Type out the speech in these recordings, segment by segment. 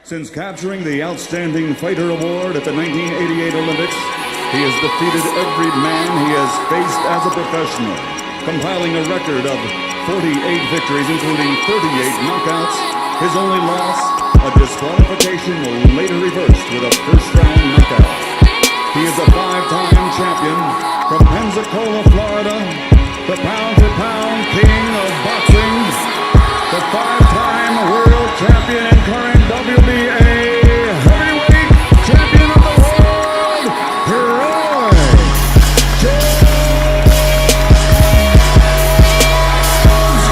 Since capturing the Outstanding Fighter Award at the 1988 Olympics, he has defeated every man he has faced as a professional, compiling a record of 48 victories, including 38 knockouts. His only loss, a disqualification later reversed with a first-round knockout. He is a five-time champion from Pensacola, Florida, the pound-for-pound king of boxing, the five-time world champion and current WBA heavyweight champion of the world, Roy Jones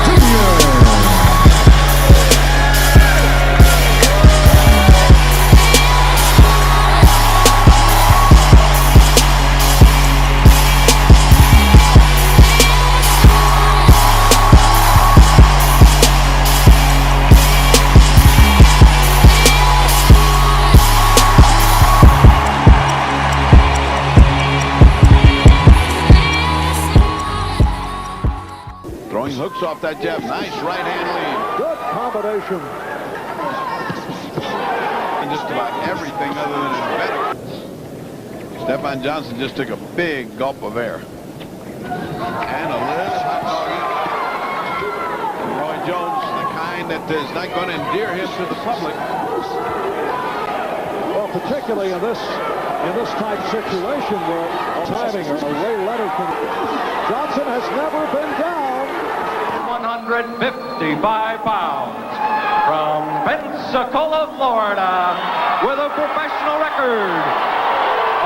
Jr. Throwing hooks off that jab. Nice right hand lead. Good combination. And just about everything other than emphatic. Stephan Johnson just took a big gulp of air. And a little hot doggy. Roy Jones, the kind that is not going to endear him to the public. Well, particularly in this type situation where timing or Ray Leonard can. Johnson has never been down. 155 pounds from Pensacola, Florida, with a professional record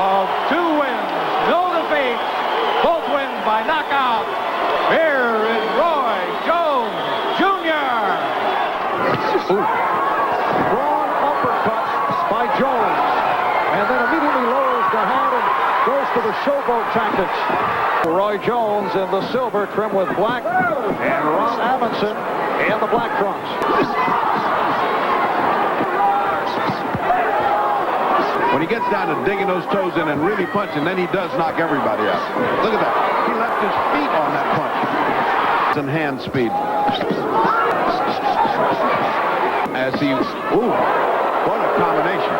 of 2 wins, no defeats, both wins by knockout. Here is Roy Jones Jr. Strong uppercut by Jones, and then immediately lowers the hand and goes to the showboat tactics. Roy Jones in the silver trim with black, and Ron Amundsen in the black trunks. When he gets down to digging those toes in and really punching, then he does knock everybody out. Look at that. He left his feet on that punch. It's in hand speed. As he, what a combination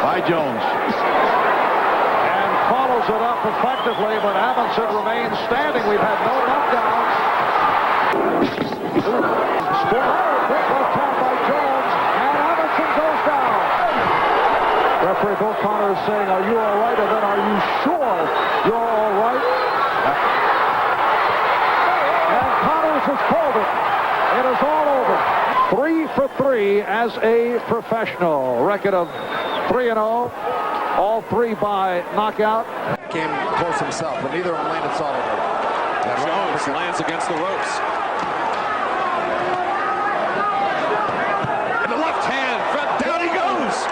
by Jones. And follows it up effectively, but Amundsen remains standing. We've had no knockdowns. Still quick left hand by Jones, and Amundsen goes down. Referee Bill Connor is saying, "Are you all right?" And then, "Are you sure you're all right?" And Connors has called it. It is all over. 3 for 3 as a professional. Record of 3-0. All 3 by knockout. Came close himself, but neither of them landed solidly. Jones lands against the ropes. And the left hand, front, down he goes.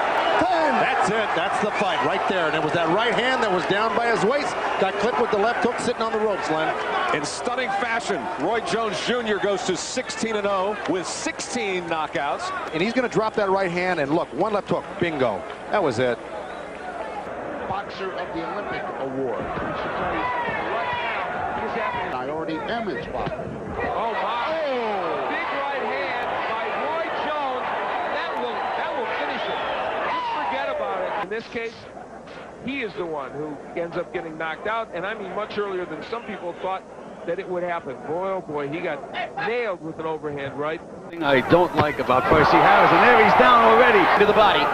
That's it. That's the fight right there. And it was that right hand that was down by his waist. Got clipped with the left hook sitting on the ropes, Len. In stunning fashion, Roy Jones Jr. goes to 16-0 with 16 knockouts. And he's going to drop that right hand, and look, one left hook. Bingo. That was it. Boxer of the Olympic Award. Priority Emmons fought. Oh, my. Big right hand by Roy Jones. That will finish it. Just forget about it. In this case, he is the one who ends up getting knocked out, and I mean much earlier than some people thought that it would happen. Boy, oh boy, he got nailed with an overhand right. I don't like about Percy Harris, and there he's down already to the body.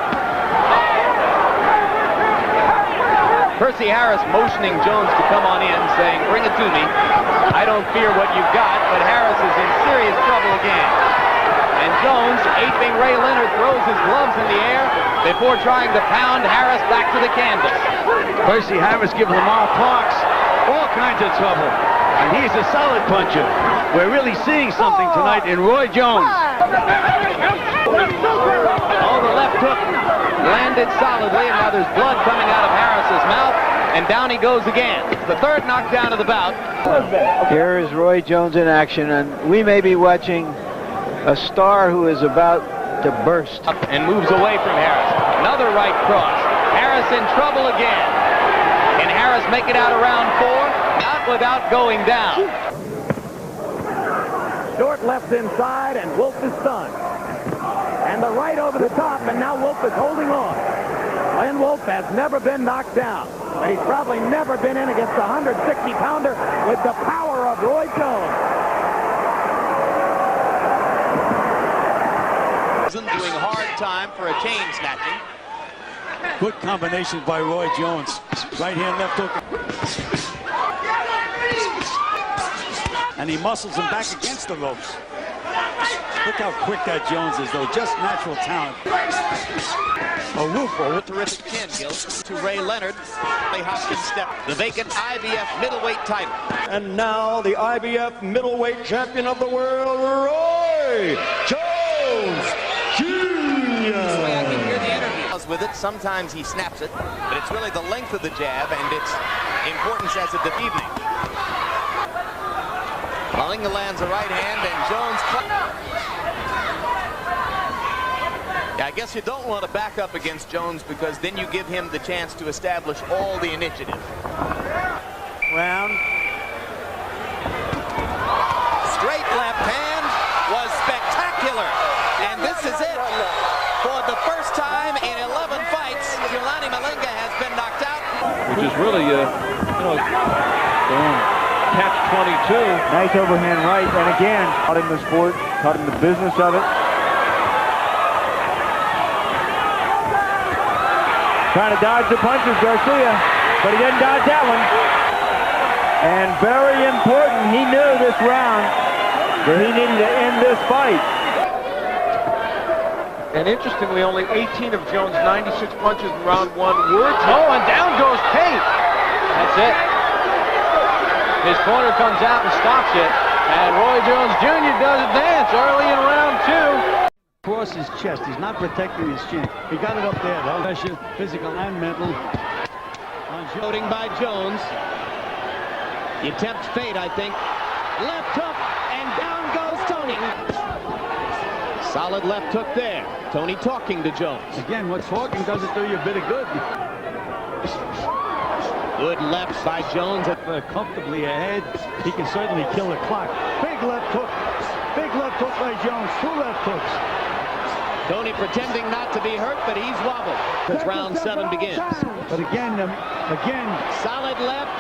Percy Harris motioning Jones to come on in, saying, "Bring it to me. I don't fear what you've got," but Harris is in serious trouble again. And Jones, aping Ray Leonard, throws his gloves in the air before trying to pound Harris back to the canvas. Percy Harris giving Lamar Parks all kinds of trouble. And he's a solid puncher. We're really seeing something tonight in Roy Jones. Oh, the left hook landed solidly, and now there's blood coming out of Harris's mouth, and down he goes again. It's the third knockdown of the bout. Here is Roy Jones in action, and we may be watching a star who is about to burst. Up and moves away from Harris. Another right cross. Harris in trouble again. Can Harris make it out of round 4? Not without going down. Short left inside, and Wolf is stunned. And and the right over the top, and now Wolf is holding on. Glenn Wolf has never been knocked down, but he's probably never been in against a 160-pounder with the power of Roy Jones. Doing hard time for a chain snatching. Good combination by Roy Jones. Right hand, left hook. And he muscles him back against the ropes. Look how quick that Jones is, though. Just natural talent. A whoop with terrific chin, Gil. To Ray Leonard. Ray Hopkins step. The vacant IBF middleweight title. And now the IBF middleweight champion of the world, Roy Jones Jr. I can hear the interview. With it, sometimes he snaps it, but it's really the length of the jab and its importance as a evening. Malinga lands a right hand, and Jones. Yeah, I guess you don't want to back up against Jones because then you give him the chance to establish all the initiative. Round. Straight left hand was spectacular, and this is it. For the first time in 11 fights, Jelani Malinga has been knocked out. Which is really, catch-22. Nice overhand right, and again, taught him the sport, taught him the business of it. Trying to dodge the punches, Garcia, but he didn't dodge that one. And very important, he knew this round that he needed to end this fight. And interestingly, only 18 of Jones' 96 punches in round one were. Oh, and down goes Tate. That's it. His corner comes out and stops it. And Roy Jones Jr. does advance early in round two. Across his chest. He's not protecting his chin. He got it up there, though. Pressure, physical and mental. Loading by Jones. He tempts fate, I think. Left hook, and down goes Tony. Solid left hook there. Tony talking to Jones. Again, what talking doesn't do you a bit of good. Good left by Jones. Comfortably ahead, he can certainly kill the clock. Big left hook. Big left hook by Jones. Two left hooks. Tony pretending not to be hurt, but he's wobbled as round 7 begins. But again, solid left.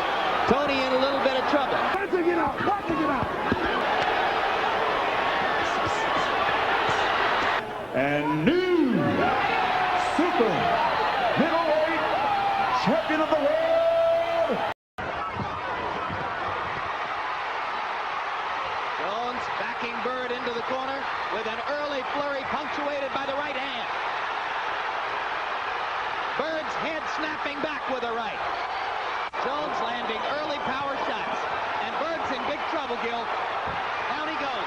Tony in a little bit of trouble. Watching it out. And new super middleweight champion of the world. Jones backing Bird into the corner with an early flurry punctuated by the right hand. Bird's head snapping back with a right. Jones landing early power shots. And Bird's in big trouble, Gil. Down he goes.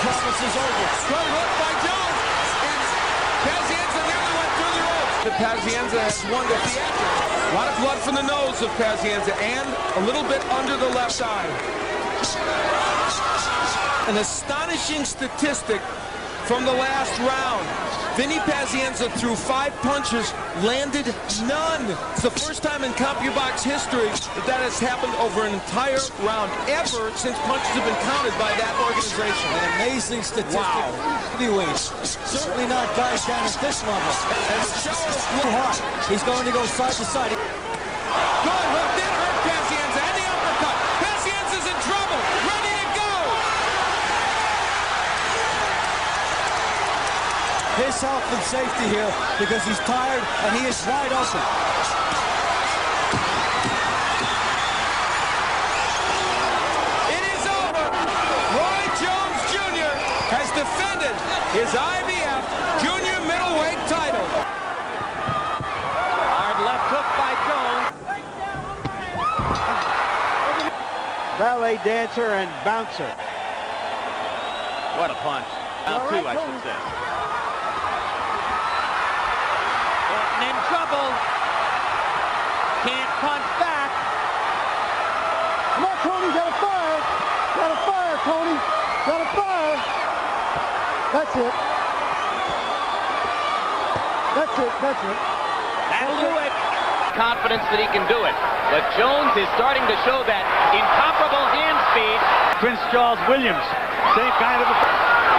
Promises over. Straight hook by Jones. And Pazienza nearly went through the ropes. Pazienza has won the theatrics. A lot of blood from the nose of Pazienza and a little bit under the left eye. An astonishing statistic from the last round. Vinny Pazienza threw 5 punches, landed none. It's the first time in CompuBox history that has happened over an entire round, ever since punches have been counted by that organization. an amazing statistic. Wow. Heavyweights. Certainly not guys down at this level. And the show is Blue Hawk. He's going to go side to side. good hook, did hurt Pazienza, and the uppercut. Pazienza's in trouble, ready to go. His health and safety here because he's tired and he is wide open. It is over. Roy Jones Jr. has defended his IBF junior middleweight title. Hard left hook by Jones. Ballet dancer and bouncer. What a punch. Round 2, I should say. Orton in trouble. Can't punch back. Come on, Tony, gotta fire. Gotta fire, Tony. Gotta fire. That's it. That's it. That'll do it. confidence that he can do it. But Jones is starting to show that incomparable hand speed. Prince Charles Williams, same kind of a...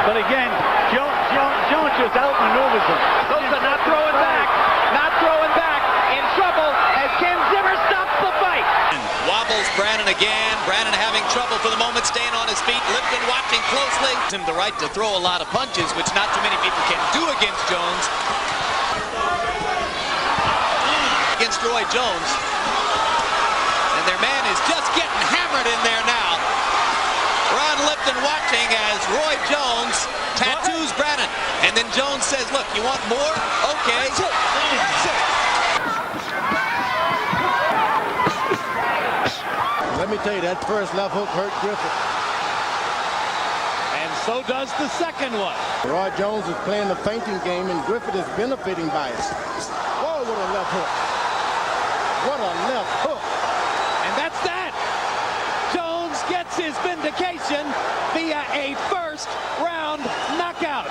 But again, Jones just outmaneuvers him. Sosa not throwing back. Not throwing back. In trouble as Ken Zimmer stops the fight. Wobbles Brannon again. Brannon having trouble for the moment, staying on his feet. Lipton watching closely. Him the right to throw a lot of punches, which not too many people can do against Jones. Against Roy Jones. And their man is just getting hammered in there now. Ron Lipton watching as Roy Jones tattoos Brannon. And then Jones says, look, you want more? Okay. Let me tell you, that first left hook hurt Griffith. And so does the second one. Roy Jones is playing the fainting game, and Griffith is benefiting by it. Whoa, what a left hook. What a left hook. And that's that. Jones gets his vindication via a first-round knockout.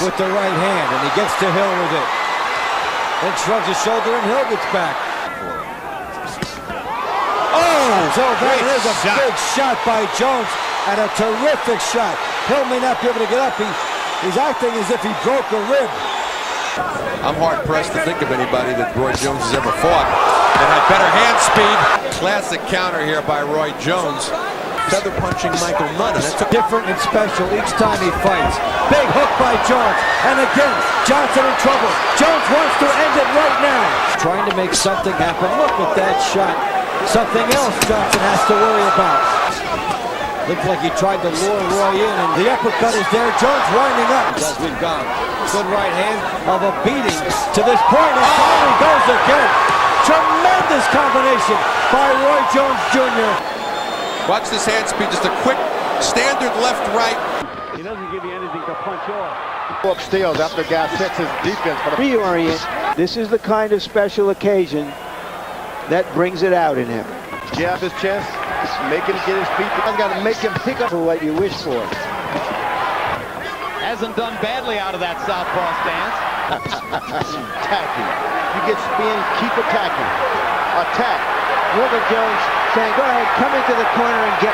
With the right hand, and he gets to Hill with it. Then shrugs his shoulder, and Hill gets back. Oh, so that is a big shot by Jones, and a terrific shot. Hill may not be able to get up. He's acting as if he broke a rib. I'm hard-pressed to think of anybody that Roy Jones has ever fought that had better hand speed. Classic counter here by Roy Jones. Feather punching Michael Nunn. That's different and special each time he fights. Big hook by Jones, and again, Johnson in trouble. Jones wants to end it right now. Trying to make something happen. Look at that shot. Something else Johnson has to worry about. Looks like he tried to lure Roy in, and the uppercut is there. Jones winding up. As we've gone. Good right hand of a beating to this point, and finally goes again. Tremendous combination by Roy Jones Jr. Watch this hand speed, just a quick standard left-right. He doesn't give you anything to punch off. Go upstairs after the guy sets his defense. Reorient. This is the kind of special occasion that brings it out in him. Jab his chest, make him get his feet. I've got to make him pick up For what you wish for. Hasn't done badly out of that southpaw stance. attacking. You get spin, keep attacking. Attack. Look at Jones saying, go ahead, come into the corner and get,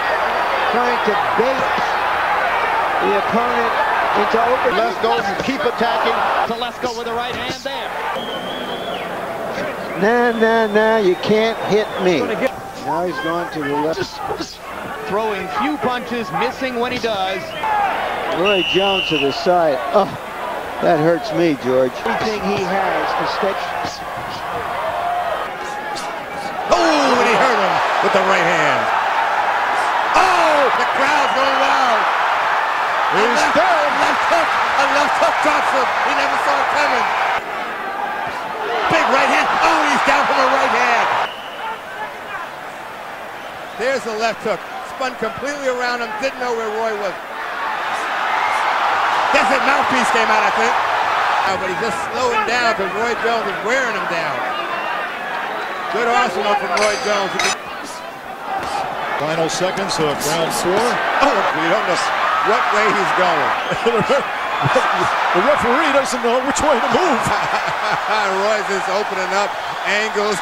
trying to bait the opponent into open. Let's go, keep attacking. Telesco with the right hand there. Nah, you can't hit me. Now he's gone to the left. Throwing few punches, missing when he does. Roy Jones to the side. Oh, that hurts me, George. Everything he has to stay. Oh, and he hurt him with the right hand. Oh, the crowd's going wild. He's down. A left hook drops him. He never saw it coming. Big right hand. Oh, he's down from a right hand. There's the left hook. Spun completely around him. Didn't know where Roy was. That's it. Mouthpiece came out, I think. But he's just slowing down because Roy Jones is wearing him down. Good arsenal from Roy Jones. Final seconds of round 4. Oh, we don't know what way he's going. The referee doesn't know which way to move. Roy's just opening up angles.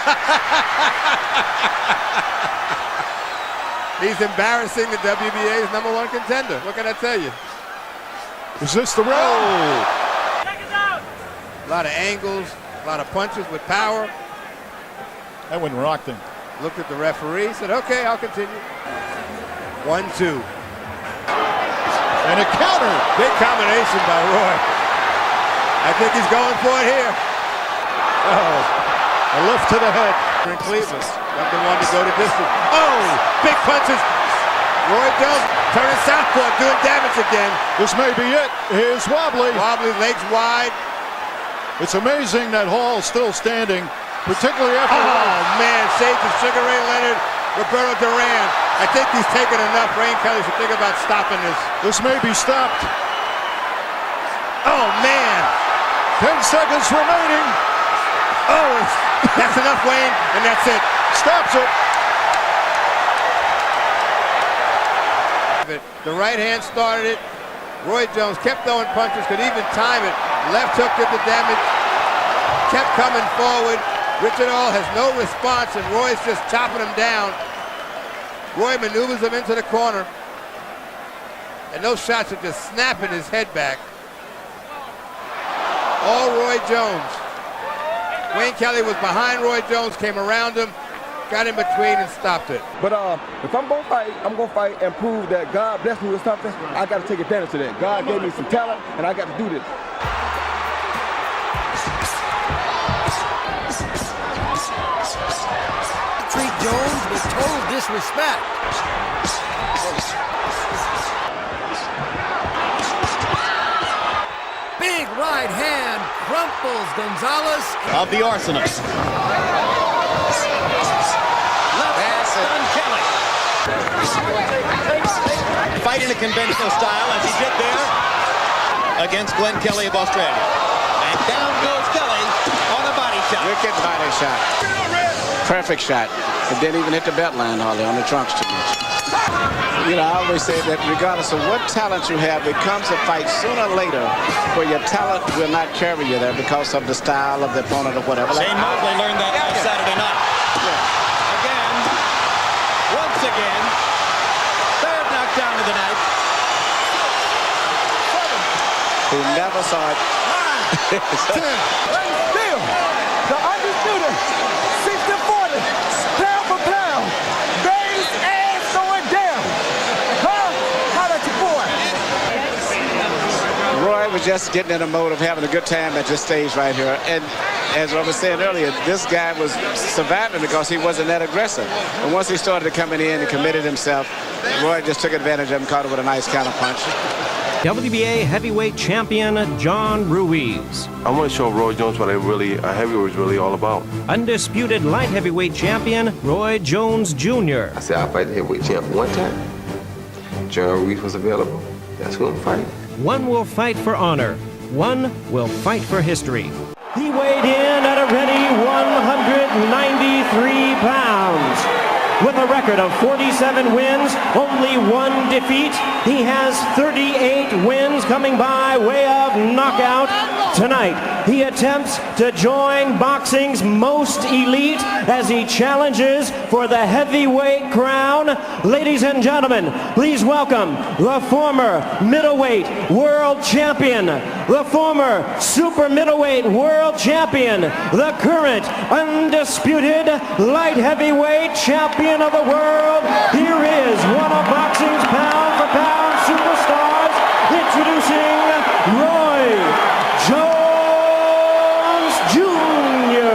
He's embarrassing the WBA's #1 contender. What can I tell you? Is this the round? Oh. A lot of angles, a lot of punches with power. That one rocked him. Looked at the referee, said, okay, I'll continue. 1-2. And a counter. Big combination by Roy. I think he's going for it here. Oh, a lift to the head. In Cleveland, the one to go to distance. Oh, big punches. Roy Jones turning southpaw, doing damage again. This may be it. Here's Wobbly. Wobbly, legs wide. It's amazing that Hall's still standing, particularly after... Oh, man, Sage and Sugar Ray Leonard, Roberto Duran. I think he's taken enough. Rain Kelly should think about stopping this. This may be stopped. Oh, man. 10 seconds remaining. Oh, that's enough, Wayne, and that's it. Stops it. The right hand started it. Roy Jones kept throwing punches, could even time it. Left hook did the damage. Kept coming forward. Richard Hall has no response, and Roy's just chopping him down. Roy maneuvers him into the corner, and those shots are just snapping his head back. All Roy Jones. Wayne Kelly was behind Roy Jones, came around him, got in between and stopped it. But if I'm going to fight and prove that God blessed me with something, I got to take advantage of that. God gave me some talent, and I got to do this. Treat Jones with total disrespect. Big right hand crumples Gonzalez of the Arsenal. Kelly. Fight in a conventional style as he did there against Glenn Kelly of Australia. And down goes Kelly on a body shot. Wicked body shot. Perfect shot. It didn't even hit the belt line hardly on the trunks too much. You know, I always say that regardless of what talent you have, it comes a fight sooner or later where your talent will not carry you there because of the style of the opponent or whatever. Shane Mosley learned that on Saturday night. Once again, third knockdown of the night. Who never saw it. 9, 10, still, the undisputed 60-40, pound for pound, base ass going down. Huh? How about your boy? Roy was just getting in the mode of having a good time at this stage right here. And as I was saying earlier, this guy was surviving because he wasn't that aggressive. And once he started coming in and committed himself, Roy just took advantage of him, caught it with a nice counter punch. WBA heavyweight champion John Ruiz. I want to show Roy Jones what a heavyweight is really all about. Undisputed light heavyweight champion Roy Jones Jr. I said I'll fight the heavyweight champ one time. John Ruiz was available. That's who I'm fighting. One will fight for honor. One will fight for history. He weighed in at a ready 193 pounds. With a record of 47 wins, only one defeat, he has 38 wins coming by way of knockout. Tonight, he attempts to join boxing's most elite as he challenges for the heavyweight crown. Ladies and gentlemen, please welcome the former middleweight world champion, the former super middleweight world champion, the current undisputed light heavyweight champion of the world. Here is one of boxing's pound-for-pound superstars, introducing Roy Jones Jr.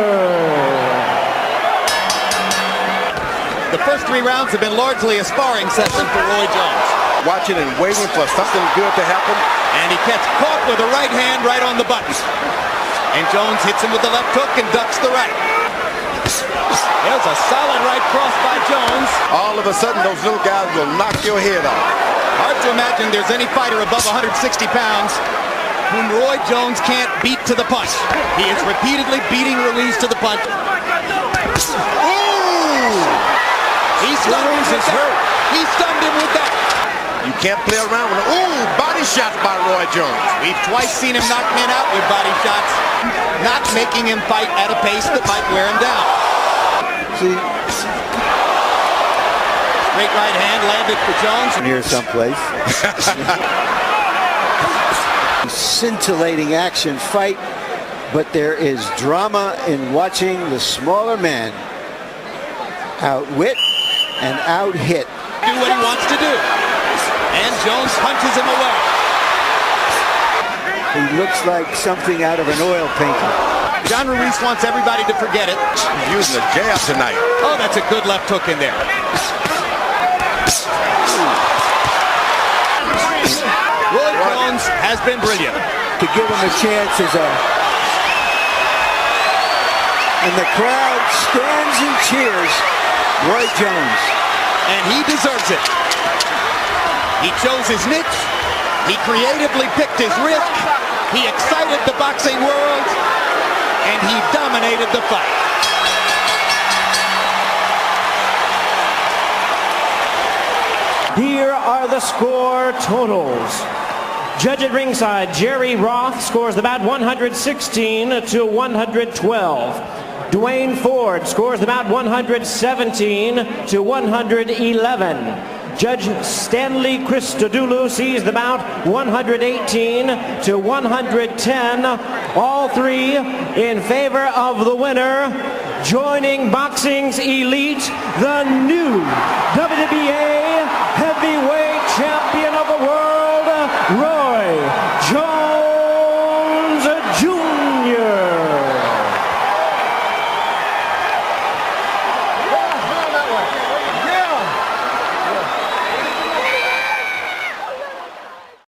The first 3 rounds have been largely a sparring session for Roy Jones. Watching and waiting for something good to happen. And he gets caught with the right hand right on the button. And Jones hits him with the left hook and ducks the right. There's a solid right cross by Jones. All of a sudden, those little guys will knock your head off. Hard to imagine there's any fighter above 160 pounds whom Roy Jones can't beat to the punch. He is repeatedly beating Ruiz to the punch. Ooh! He stunned him with that. He stunned him with that. You can't play around with it. Ooh, body shots by Roy Jones. We've twice seen him knock men out with body shots, not making him fight at a pace that might wear him down. See? Great right hand landed for Jones. Here someplace. Scintillating action fight, but there is drama in watching the smaller man outwit and out-hit. Do what he wants to do. And Jones punches him away. He looks like something out of an oil painting. John Ruiz wants everybody to forget it. He's using a jab tonight. Oh, that's a good left hook in there. Roy Jones has been brilliant. To give him a chance is and the crowd stands and cheers Roy Jones. And he deserves it. He chose his niche. He creatively picked his risk. He excited the boxing world. And he dominated the fight. Here are the score totals. Judge at ringside, Jerry Roth scores the bout 116 to 112. Dwayne Ford scores the bout 117 to 111. Judge Stanley Christodoulou sees the bout 118 to 110. All three in favor of the winner. Joining boxing's elite, the new WBA